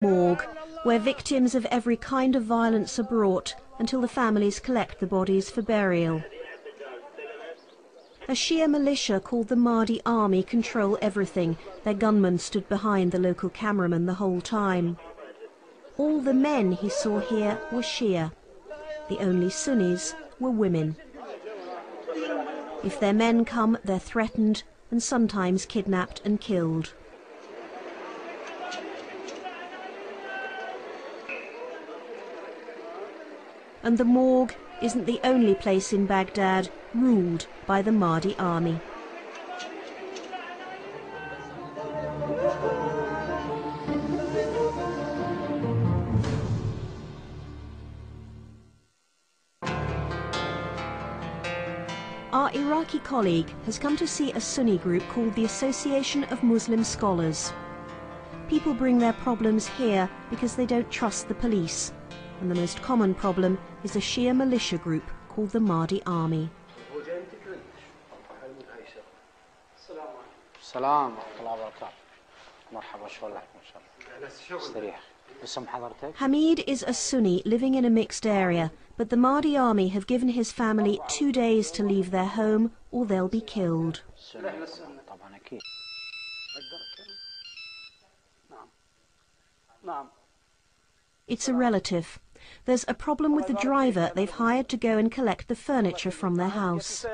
Morgue, where victims of every kind of violence are brought until the families collect the bodies for burial. A Shia militia called the Mahdi Army control everything. Their gunmen stood behind the local cameraman the whole time. All the men he saw here were Shia. The only Sunnis were women. If their men come, they're threatened and sometimes kidnapped and killed. And the morgue isn't the only place in Baghdad ruled by the Mahdi army. Our Iraqi colleague has come to see a Sunni group called the Association of Muslim Scholars. People bring their problems here because they don't trust the police. And the most common problem is a Shia militia group called the Mahdi Army. Hamid is a Sunni living in a mixed area, but the Mahdi Army have given his family 2 days to leave their home or they'll be killed. It's a relative. There's a problem with the driver they've hired to go and collect the furniture from their house.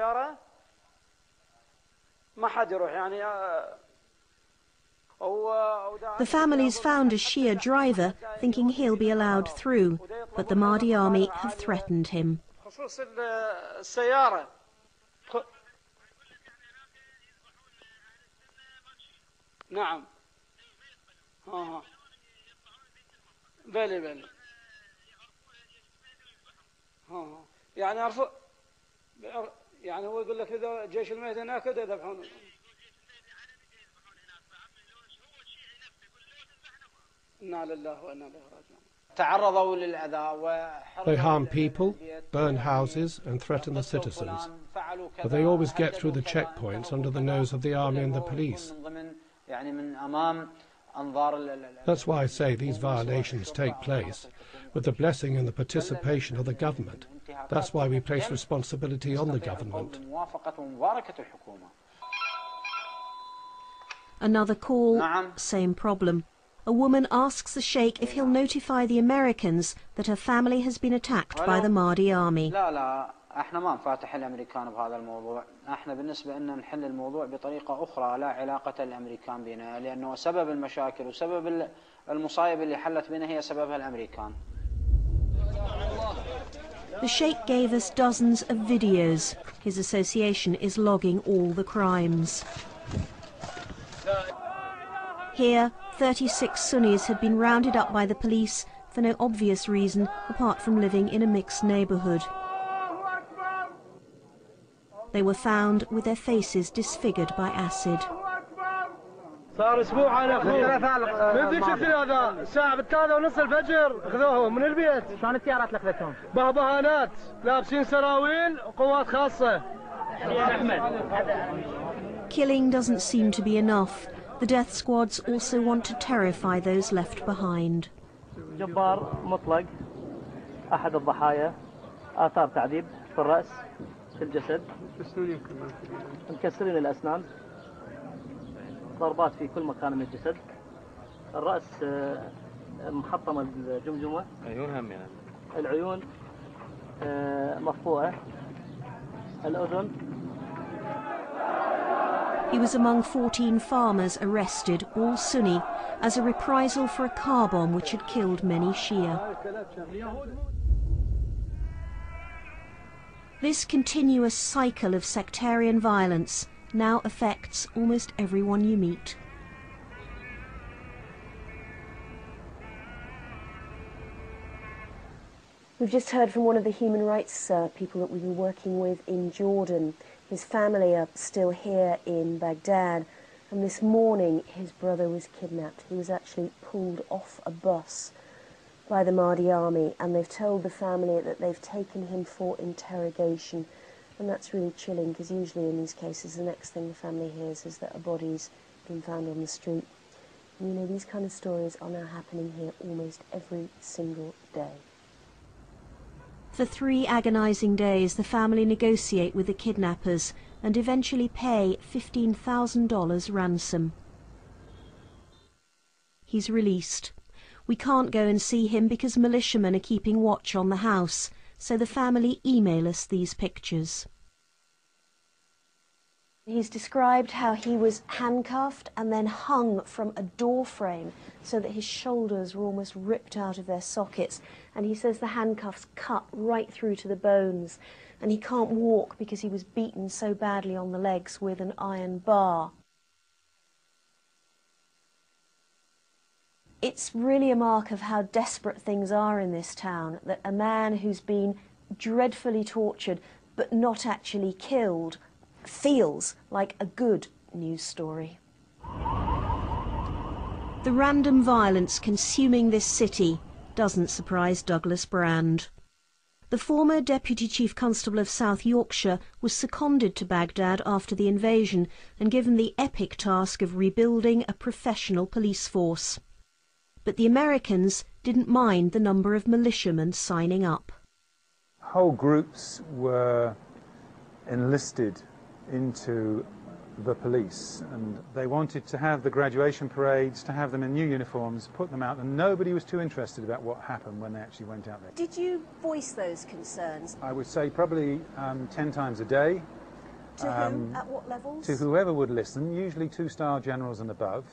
The family's found a Shia driver, thinking he'll be allowed through, but the Mahdi army have threatened him. They harm people, burn houses and threaten the citizens, but they always get through the checkpoints under the nose of the army and the police. That's why I say these violations take place with the blessing and the participation of the government. That's why we place responsibility on the government. Another call, same problem. A woman asks the Sheikh if he'll notify the Americans that her family has been attacked by the Mahdi army. احنا ما نفاتح الامريكان بهذا الموضوع، احنا بالنسبه لنا نحل الموضوع بطريقه اخرى لا علاقه الامريكان بنا، لانه سبب المشاكل وسبب المصايب اللي حلت بنا هي سببها الامريكان. The Sheikh gave us dozens of videos. His association is logging all the crimes. Here, 36 Sunnis had been rounded up by the police for no obvious reason apart from living in a mixed neighborhood. They were found with their faces disfigured by acid. صار اسبوع انا اخوه من ذيك هذا الساعه بالثالثة ونص الفجر اخذوهم من البيت. شلون السيارات اللي اخذتهم؟ بهبهانات لابسين سراويل وقوات خاصه. Killing doesn't seem to be enough. The death squads also want to terrify those left behind. جبار مطلق احد الضحايا آثار تعذيب في الراس في الجسد مكسرين الاسنان ضربات في كل مكان من الجسد الراس محطمه الجمجمه العيون مفقوعه الاذن. He was among 14 farmers arrested, all Sunni, as a reprisal for a car bomb which had killed many Shia. This continuous cycle of sectarian violence now affects almost everyone you meet. We've just heard from one of the human rights people that we've been working with in Jordan. His family are still here in Baghdad, and this morning his brother was kidnapped. He was actually pulled off a bus by the Mahdi army, and they've told the family that they've taken him for interrogation. And that's really chilling, because usually in these cases the next thing the family hears is that a body's been found on the street. And, you know, these kind of stories are now happening here almost every single day. For 3 agonising days, the family negotiate with the kidnappers and eventually pay $15,000 ransom. He's released. We can't go and see him because militiamen are keeping watch on the house, so the family email us these pictures. He's described how he was handcuffed and then hung from a door frame so that his shoulders were almost ripped out of their sockets, and he says the handcuffs cut right through to the bones, and he can't walk because he was beaten so badly on the legs with an iron bar. It's really a mark of how desperate things are in this town, that a man who's been dreadfully tortured but not actually killed feels like a good news story. The random violence consuming this city doesn't surprise Douglas Brand. The former Deputy Chief Constable of South Yorkshire was seconded to Baghdad after the invasion and given the epic task of rebuilding a professional police force. But the Americans didn't mind the number of militiamen signing up. Whole groups were enlisted into the police, and they wanted to have the graduation parades, to have them in new uniforms, put them out, and nobody was too interested about what happened when they actually went out there. Did you voice those concerns? I would say probably 10 times a day. To whom? At what levels? To whoever would listen, usually 2-star generals and above.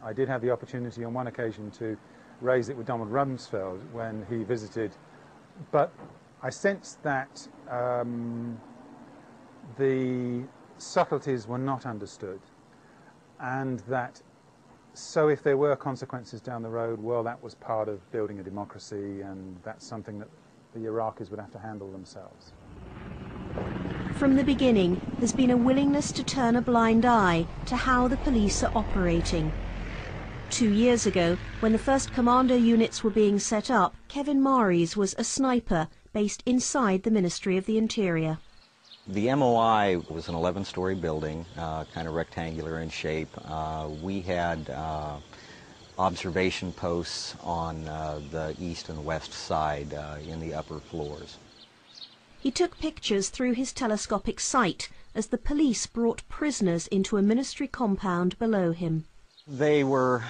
I did have the opportunity on one occasion to raise it with Donald Rumsfeld when he visited, but I sensed that the subtleties were not understood, and that so if there were consequences down the road, well, that was part of building a democracy, and that's something that the Iraqis would have to handle themselves. From the beginning, there's been a willingness to turn a blind eye to how the police are operating. 2 years ago, when the first commando units were being set up, Kevin Maries was a sniper based inside the Ministry of the Interior. The MOI was an 11-story building, kind of rectangular in shape. We had observation posts on the east and west side in the upper floors. He took pictures through his telescopic sight as the police brought prisoners into a ministry compound below him. They were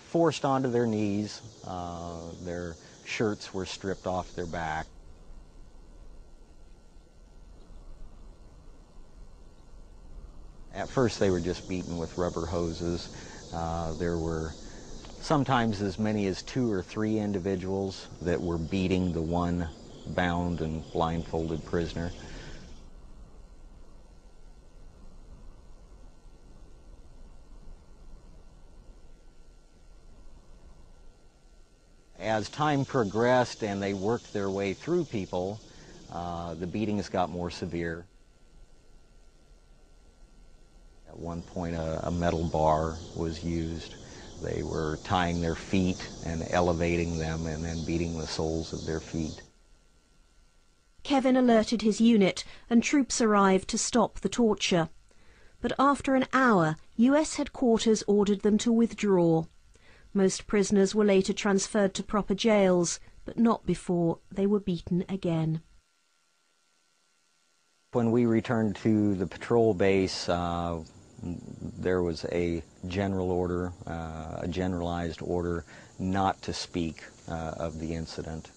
forced onto their knees. Their shirts were stripped off their back. At first they were just beaten with rubber hoses. There were sometimes as many as 2 or 3 individuals that were beating the one bound and blindfolded prisoner. As time progressed and they worked their way through people, the beatings got more severe. At one point, a metal bar was used. They were tying their feet and elevating them and then beating the soles of their feet. Kevin alerted his unit and troops arrived to stop the torture. But after an hour, US headquarters ordered them to withdraw. Most prisoners were later transferred to proper jails, but not before they were beaten again. When we returned to the patrol base, there was a general order, a generalized order not to speak of the incident.